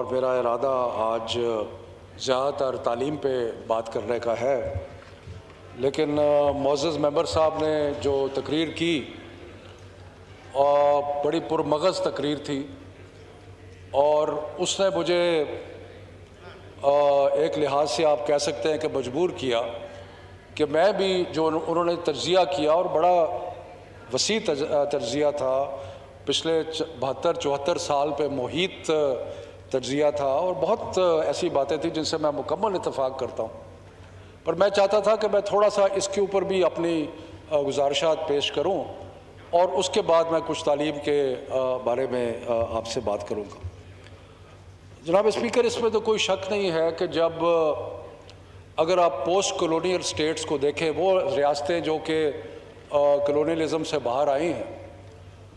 اور میرا ارادہ آج زیادہ تر تعلیم پہ بات کرنے کا ہے، لیکن معزز ممبر صاحب نے جو تقریر کی بڑی پرمغز تقریر تھی، اور اس نے مجھے ایک لحاظ سے آپ کہہ سکتے ہیں کہ مجبور کیا کہ میں بھی جو انہوں نے تجزیہ کیا، اور بڑا وسیع تجزیہ تھا، پچھلے 72-74 سال پہ محیط تجزیہ تھا، اور بہت ایسی باتیں تھیں جن سے میں مکمل اتفاق کرتا ہوں، پر میں چاہتا تھا کہ میں تھوڑا سا اس کے اوپر بھی اپنی گزارشات پیش کروں، اور اس کے بعد میں کچھ تعلیم کے بارے میں آپ سے بات کروں گا۔ جناب اسپیکر، اس میں تو کوئی شک نہیں ہے کہ جب اگر آپ پوسٹ کلونیل سٹیٹس کو دیکھیں، وہ ریاستیں جو کہ کلونیلزم سے باہر آئی ہیں،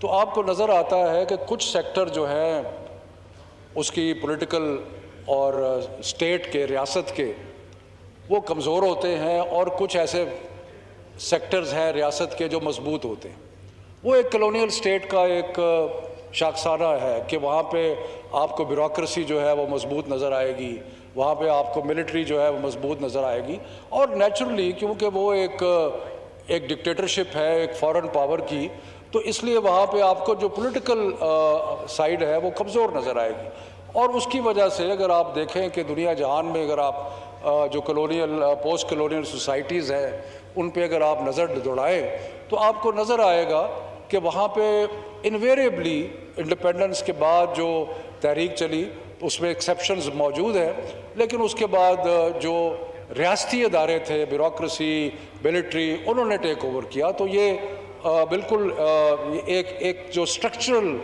تو آپ کو نظر آتا ہے کہ کچھ سیکٹر جو ہیں اس کی پولیٹیکل اور اسٹیٹ کے، ریاست کے، وہ کمزور ہوتے ہیں، اور کچھ ایسے سیکٹرز ہیں ریاست کے جو مضبوط ہوتے ہیں۔ وہ ایک کلونیل اسٹیٹ کا ایک شاخسانہ ہے کہ وہاں پہ آپ کو بیوروکریسی جو ہے وہ مضبوط نظر آئے گی، وہاں پہ آپ کو ملٹری جو ہے وہ مضبوط نظر آئے گی، اور نیچرلی کیونکہ وہ ایک ڈکٹیٹرشپ ہے ایک فارن پاور کی، تو اس لیے وہاں پہ آپ کو جو پولیٹیکل سائیڈ ہے وہ کمزور نظر آئے گی، اور اس کی وجہ سے اگر آپ دیکھیں کہ دنیا جہان میں اگر آپ جو کلونیل پوسٹ کلونیل سوسائٹیز ہیں ان پہ اگر آپ نظر دوڑائیں تو آپ کو نظر آئے گا کہ وہاں پہ انویریبلی انڈیپینڈنس کے بعد جو تحریک چلی اس میں ایکسیپشنز موجود ہیں، لیکن اس کے بعد جو ریاستی ادارے تھے، بیوروکریسی، ملٹری، انہوں نے ٹیک اوور کیا، تو یہ بالکل ایک جو اسٹرکچرل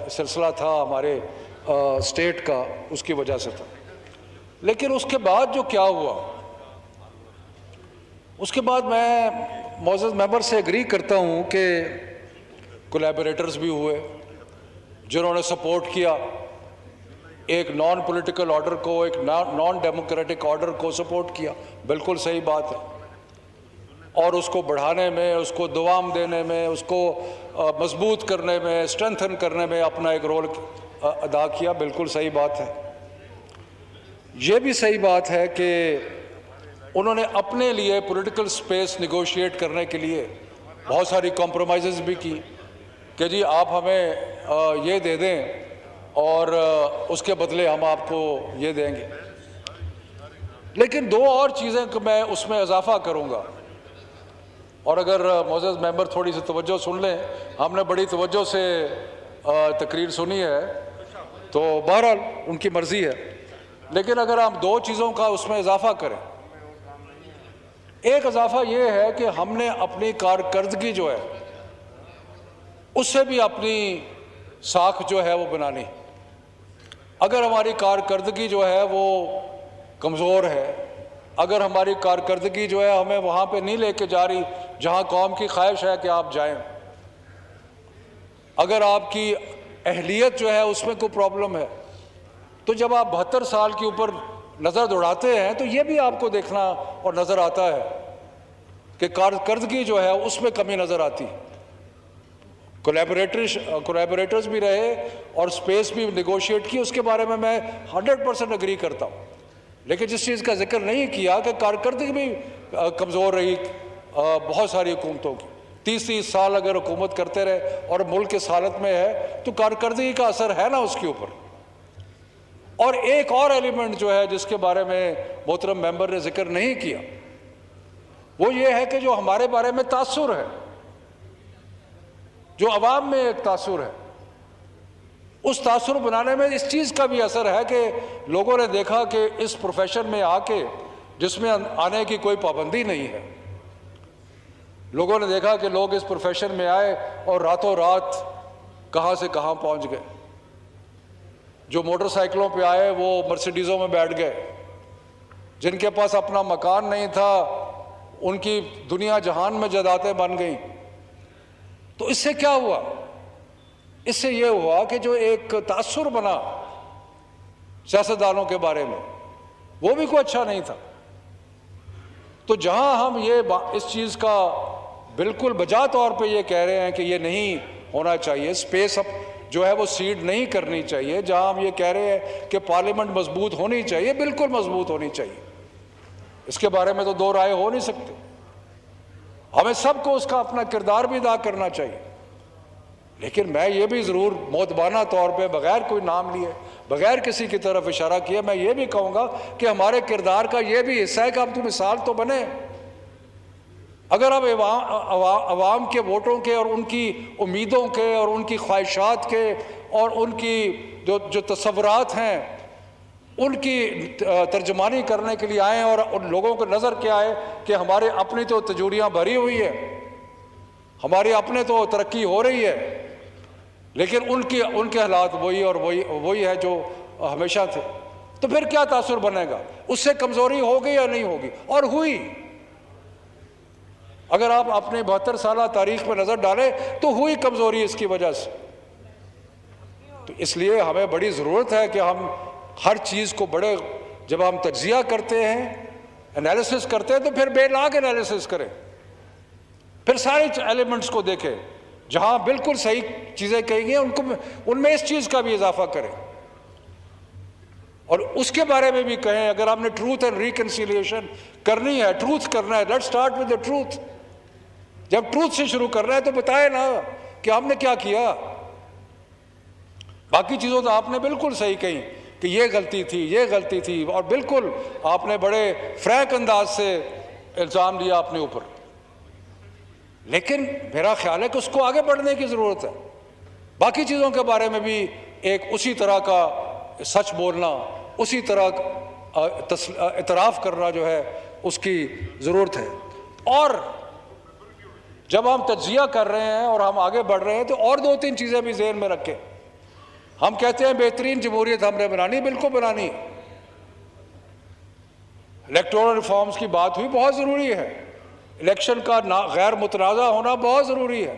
سلسلہ تھا ہمارے اسٹیٹ کا، اس کی وجہ سے تھا۔ لیکن اس کے بعد جو کیا ہوا، اس کے بعد میں معزز ممبر سے ایگری کرتا ہوں کہ کولیبوریٹرز بھی ہوئے جنہوں نے سپورٹ کیا ایک نان پولیٹیکل آرڈر کو، ایک نان ڈیموکریٹک آرڈر کو سپورٹ کیا، بالکل صحیح بات ہے، اور اس کو بڑھانے میں، اس کو دوام دینے میں، اس کو مضبوط کرنے میں، اسٹرینتھن کرنے میں اپنا ایک رول ادا کیا، بالکل صحیح بات ہے۔ یہ بھی صحیح بات ہے کہ انہوں نے اپنے لیے پولیٹیکل سپیس نیگوشیٹ کرنے کے لیے بہت ساری کمپرومائزز بھی کی کہ جی آپ ہمیں یہ دے دیں اور اس کے بدلے ہم آپ کو یہ دیں گے۔ لیکن دو اور چیزیں کہ میں اس میں اضافہ کروں گا، اور اگر معزز ممبر تھوڑی سی توجہ سن لیں، ہم نے بڑی توجہ سے تقریر سنی ہے، تو بہرحال ان کی مرضی ہے، لیکن اگر ہم دو چیزوں کا اس میں اضافہ کریں، ایک اضافہ یہ ہے کہ ہم نے اپنی کارکردگی جو ہے اس سے بھی اپنی ساکھ جو ہے وہ بنانی۔ اگر ہماری کارکردگی جو ہے وہ کمزور ہے، اگر ہماری کارکردگی جو ہے ہمیں وہاں پہ نہیں لے کے جا رہی جہاں قوم کی خواہش ہے کہ آپ جائیں، اگر آپ کی اہلیت جو ہے اس میں کوئی پرابلم ہے، تو جب آپ 72 سال کے اوپر نظر دوڑاتے ہیں تو یہ بھی آپ کو دیکھنا اور نظر آتا ہے کہ کارکردگی جو ہے اس میں کمی نظر آتی۔ کولیبوریٹرز بھی رہے اور سپیس بھی نیگوشیٹ کی، اس کے بارے میں 100% اگری کرتا ہوں، لیکن جس چیز کا ذکر نہیں کیا کہ کارکردگی بھی کمزور رہی بہت ساری حکومتوں کی۔ 30 سال اگر حکومت کرتے رہے اور ملک اس حالت میں ہے تو کارکردگی کا اثر ہے نا اس کے اوپر۔ اور ایک اور ایلیمنٹ جو ہے جس کے بارے میں محترم ممبر نے ذکر نہیں کیا، وہ یہ ہے کہ جو ہمارے بارے میں تاثر ہے، جو عوام میں ایک تاثر ہے، اس تاثر بنانے میں اس چیز کا بھی اثر ہے کہ لوگوں نے دیکھا کہ اس پروفیشن میں آ کے، جس میں آنے کی کوئی پابندی نہیں ہے، لوگوں نے دیکھا کہ لوگ اس پروفیشن میں آئے اور راتوں رات کہاں سے کہاں پہنچ گئے۔ جو موٹر سائیکلوں پہ آئے وہ مرسیڈیزوں میں بیٹھ گئے، جن کے پاس اپنا مکان نہیں تھا ان کی دنیا جہان میں جائیدادیں بن گئیں۔ تو اس سے کیا ہوا؟ اس سے یہ ہوا کہ جو ایک تاثر بنا سیاستدانوں کے بارے میں، وہ بھی کوئی اچھا نہیں تھا۔ تو جہاں ہم اس چیز کا بالکل بجا طور پہ یہ کہہ رہے ہیں کہ یہ نہیں ہونا چاہیے، سپیس جو ہے وہ سیڈ نہیں کرنی چاہیے. جہاں ہم یہ کہہ رہے ہیں کہ پارلیمنٹ مضبوط ہونی چاہیے، بالکل مضبوط ہونی چاہیے، اس کے بارے میں تو دو رائے ہو نہیں سکتے. ہمیں سب کو اس کا اپنا کردار بھی ادا کرنا چاہیے. لیکن میں یہ بھی ضرور مؤدبانہ طور پہ، بغیر کوئی نام لیے، بغیر کسی کی طرف اشارہ کیے، میں یہ بھی کہوں گا کہ ہمارے کردار کا یہ بھی حصہ ہے کہ آپ کی مثال تو بنے. اگر اب عوام کے ووٹوں کے اور ان کی امیدوں کے اور ان کی خواہشات کے اور ان کی جو تصورات ہیں ان کی ترجمانی کرنے کے لیے آئیں اور ان لوگوں کو نظر کیا آئے کہ ہمارے اپنی تو تجوریاں بھری ہوئی ہیں، ہماری اپنے تو ترقی ہو رہی ہے، لیکن ان کے حالات وہی اور وہی ہے جو ہمیشہ تھے، تو پھر کیا تاثر بنے گا؟ اس سے کمزوری ہوگی یا نہیں ہوگی؟ اور ہوئی. اگر آپ اپنے 72 سالہ تاریخ پہ نظر ڈالیں تو ہوئی کمزوری اس کی وجہ سے. تو اس لیے ہمیں بڑی ضرورت ہے کہ ہم ہر چیز کو جب ہم تجزیہ کرتے ہیں، انالیسس کرتے ہیں، تو پھر بے لاگ انالیسس کریں، پھر سارے ایلیمنٹس کو دیکھیں، جہاں بالکل صحیح چیزیں کہیں گے ان میں اس چیز کا بھی اضافہ کریں، اور اس کے بارے میں بھی کہیں. اگر آپ نے ٹروتھ اینڈ ریکنسیلیشن کرنی ہے، ٹروتھ کرنا ہے، let start with the truth. جب ٹروتھ سے شروع کرنا ہے تو بتائے نا کہ ہم نے کیا کیا. باقی چیزوں تو آپ نے بالکل صحیح کہیں کہ یہ غلطی تھی، اور بالکل آپ نے بڑے فرینک انداز سے الزام لیا اپنے اوپر. لیکن میرا خیال ہے کہ اس کو آگے بڑھنے کی ضرورت ہے. باقی چیزوں کے بارے میں بھی ایک اسی طرح کا سچ بولنا، اسی طرح اعتراف کرنا جو ہے اس کی ضرورت ہے. اور جب ہم تجزیہ کر رہے ہیں اور ہم آگے بڑھ رہے ہیں تو اور 2-3 چیزیں بھی ذہن میں رکھیں. ہم کہتے ہیں بہترین جمہوریت ہم نے بنانی، بالکل بنانی. الیکٹورل ریفارمز کی بات ہوئی، بہت ضروری ہے. الیکشن کا غیر متنازع ہونا بہت ضروری ہے.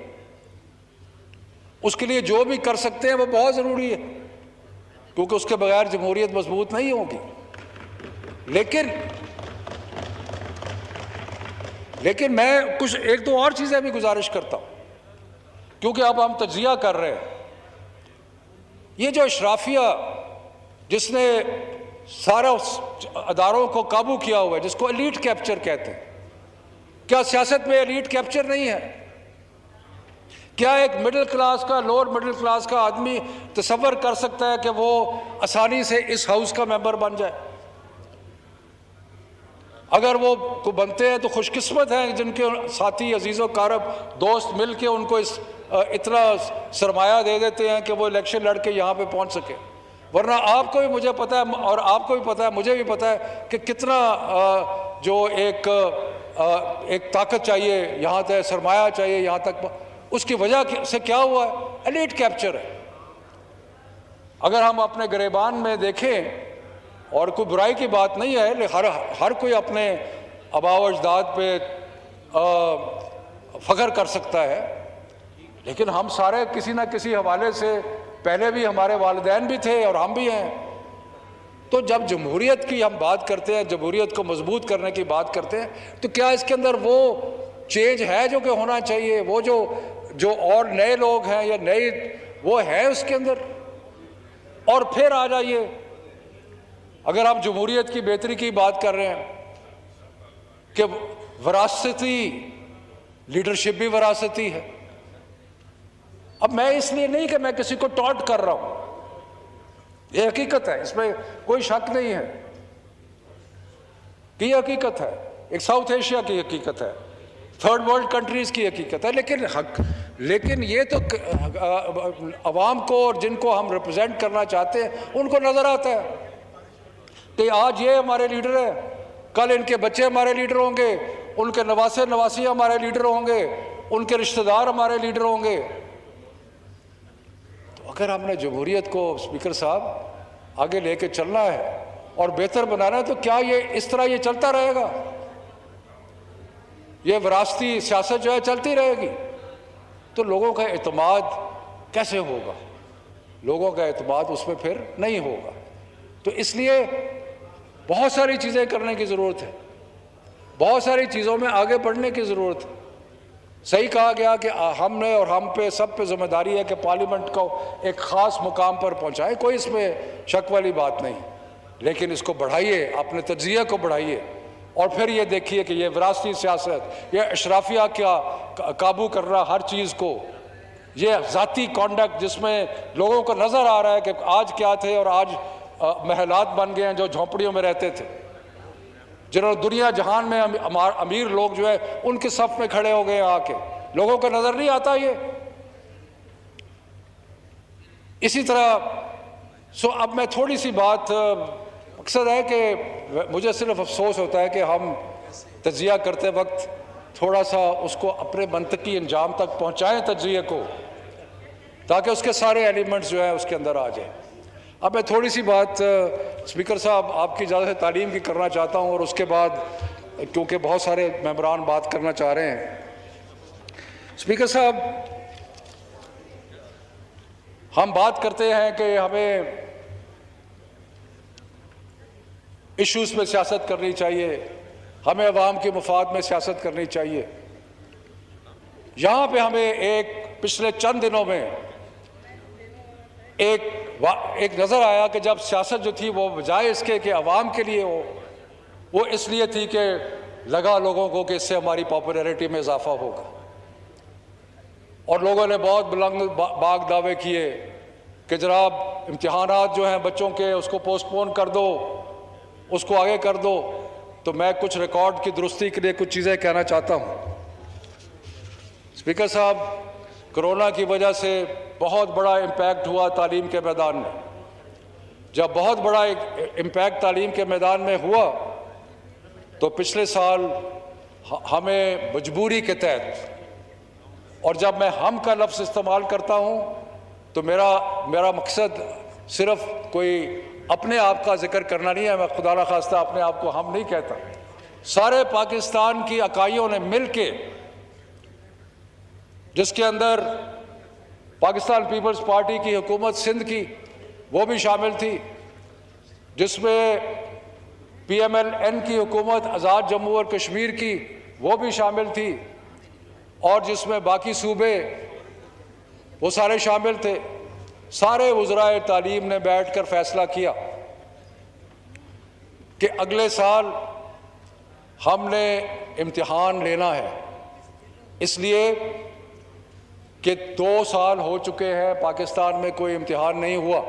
اس کے لیے جو بھی کر سکتے ہیں وہ بہت ضروری ہے، کیونکہ اس کے بغیر جمہوریت مضبوط نہیں ہوگی. لیکن میں کچھ 1-2 اور چیزیں بھی گزارش کرتا ہوں، کیونکہ اب ہم تجزیہ کر رہے ہیں. یہ جو اشرافیہ جس نے سارا اداروں کو قابو کیا ہوا ہے، جس کو ایلیٹ کیپچر کہتے ہیں، کیا سیاست میں ایلیٹ کیپچر نہیں ہے؟ کیا ایک مڈل کلاس کا، لوور مڈل کلاس کا آدمی تصور کر سکتا ہے کہ وہ آسانی سے اس ہاؤس کا ممبر بن جائے؟ اگر وہ کو بنتے ہیں تو خوش قسمت ہیں جن کے ساتھی عزیز و قارب دوست مل کے ان کو اتنا سرمایہ دے دیتے ہیں کہ وہ الیکشن لڑ کے یہاں پہ پہنچ سکے. ورنہ آپ کو بھی مجھے پتہ ہے اور آپ کو بھی پتہ ہے، مجھے بھی پتہ ہے کہ کتنا جو ایک طاقت چاہیے یہاں تک، سرمایہ چاہیے یہاں تک. اس کی وجہ سے کیا ہوا ہے؟ ایلیٹ کیپچر ہے. اگر ہم اپنے گریبان میں دیکھیں، اور کوئی برائی کی بات نہیں ہے، ہر کوئی اپنے آباء و اجداد پہ فخر کر سکتا ہے، لیکن ہم سارے کسی نہ کسی حوالے سے، پہلے بھی ہمارے والدین بھی تھے اور ہم بھی ہیں. تو جب جمہوریت کی ہم بات کرتے ہیں، جمہوریت کو مضبوط کرنے کی بات کرتے ہیں، تو کیا اس کے اندر وہ چینج ہے جو کہ ہونا چاہیے؟ وہ جو اور نئے لوگ ہیں یا نئے وہ ہے اس کے اندر؟ اور پھر آ جائیے، اگر ہم جمہوریت کی بہتری کی بات کر رہے ہیں کہ وراثتی لیڈرشپ بھی وراثتی ہے. اب میں اس لیے نہیں کہ میں کسی کو ٹاٹ کر رہا ہوں، یہ حقیقت ہے، اس میں کوئی شک نہیں ہے کہ یہ حقیقت ہے، ایک ساؤتھ ایشیا کی حقیقت ہے، تھرڈ ورلڈ کنٹریز کی حقیقت ہے. لیکن یہ تو عوام کو اور جن کو ہم ریپرزینٹ کرنا چاہتے ہیں ان کو نظر آتا ہے کہ آج یہ ہمارے لیڈر ہیں، کل ان کے بچے ہمارے لیڈر ہوں گے، ان کے نواسی ہمارے لیڈر ہوں گے، ان کے رشتہ دار ہمارے لیڈر ہوں گے. تو اگر ہم نے جمہوریت کو، اسپیکر صاحب، آگے لے کے چلنا ہے اور بہتر بنانا ہے، تو کیا یہ اس طرح یہ چلتا رہے گا؟ یہ وراثتی سیاست جو ہے چلتی رہے گی تو لوگوں کا اعتماد کیسے ہوگا؟ لوگوں کا اعتماد اس میں پھر نہیں ہوگا. تو اس لیے بہت ساری چیزیں کرنے کی ضرورت ہے، بہت ساری چیزوں میں آگے بڑھنے کی ضرورت ہے. صحیح کہا گیا کہ ہم نے اور ہم پہ سب پہ ذمہ داری ہے کہ پارلیمنٹ کو ایک خاص مقام پر پہنچائے، کوئی اس میں شک والی بات نہیں، لیکن اس کو بڑھائیے، اپنے تجزیے کو بڑھائیے، اور پھر یہ دیکھیے کہ یہ وراثتی سیاست، یہ اشرافیہ کیا قابو کر رہا ہر چیز کو، یہ ذاتی کانڈکٹ جس میں لوگوں کو نظر آ رہا ہے کہ آج کیا تھے اور آج محلات بن گئے ہیں جو جھونپڑیوں میں رہتے تھے، جنہوں نے دنیا جہان میں امیر لوگ جو ہے ان کے صف میں کھڑے ہو گئے آ کے، لوگوں کو نظر نہیں آتا یہ۔ اسی طرح اب میں تھوڑی سی بات، مقصد ہے کہ مجھے صرف افسوس ہوتا ہے کہ ہم تجزیہ کرتے وقت تھوڑا سا اس کو اپنے منطقی انجام تک پہنچائیں تجزیے کو، تاکہ اس کے سارے ایلیمنٹس جو ہیں اس کے اندر آ جائیں۔ اب میں تھوڑی سی بات اسپیکر صاحب آپ کی اجازت سے تعلیم کی کرنا چاہتا ہوں، اور اس کے بعد کیونکہ بہت سارے ممبران بات کرنا چاہ رہے ہیں۔ اسپیکر صاحب، ہم بات کرتے ہیں کہ ہمیں ایشوز پہ سیاست کرنی چاہیے، ہمیں عوام کے مفاد میں سیاست کرنی چاہیے۔ یہاں پہ ہمیں ایک پچھلے چند دنوں میں ایک نظر آیا کہ جب سیاست جو تھی وہ بجائے اس کے کہ عوام کے لیے ہو، وہ اس لیے تھی کہ لگا لوگوں کو کہ اس سے ہماری پاپولیرٹی میں اضافہ ہوگا، اور لوگوں نے بہت بلند باغ دعوے کیے کہ جناب امتحانات جو ہیں بچوں کے اس کو پوسٹ پون کر دو، اس کو آگے کر دو۔ تو میں کچھ ریکارڈ کی درستی کے لیے کچھ چیزیں کہنا چاہتا ہوں۔ اسپیکر صاحب، کرونا کی وجہ سے بہت بڑا امپیکٹ ہوا تعلیم کے میدان میں۔ جب بہت بڑا امپیکٹ تعلیم کے میدان میں ہوا تو پچھلے سال ہمیں مجبوری کے تحت، اور جب میں ہم کا لفظ استعمال کرتا ہوں تو میرا مقصد صرف کوئی اپنے آپ کا ذکر کرنا نہیں ہے، میں خدا نخواستہ اپنے آپ کو ہم نہیں کہتا، سارے پاکستان کی اکائیوں نے مل کے، جس کے اندر پاکستان پیپلز پارٹی کی حکومت سندھ کی وہ بھی شامل تھی، جس میں پی ایم ایل این کی حکومت آزاد جموں اور کشمیر کی وہ بھی شامل تھی، اور جس میں باقی صوبے وہ سارے شامل تھے، سارے وزرائے تعلیم نے بیٹھ کر فیصلہ کیا کہ اگلے سال ہم نے امتحان لینا ہے، اس لیے کہ 2 سال ہو چکے ہیں پاکستان میں کوئی امتحان نہیں ہوا۔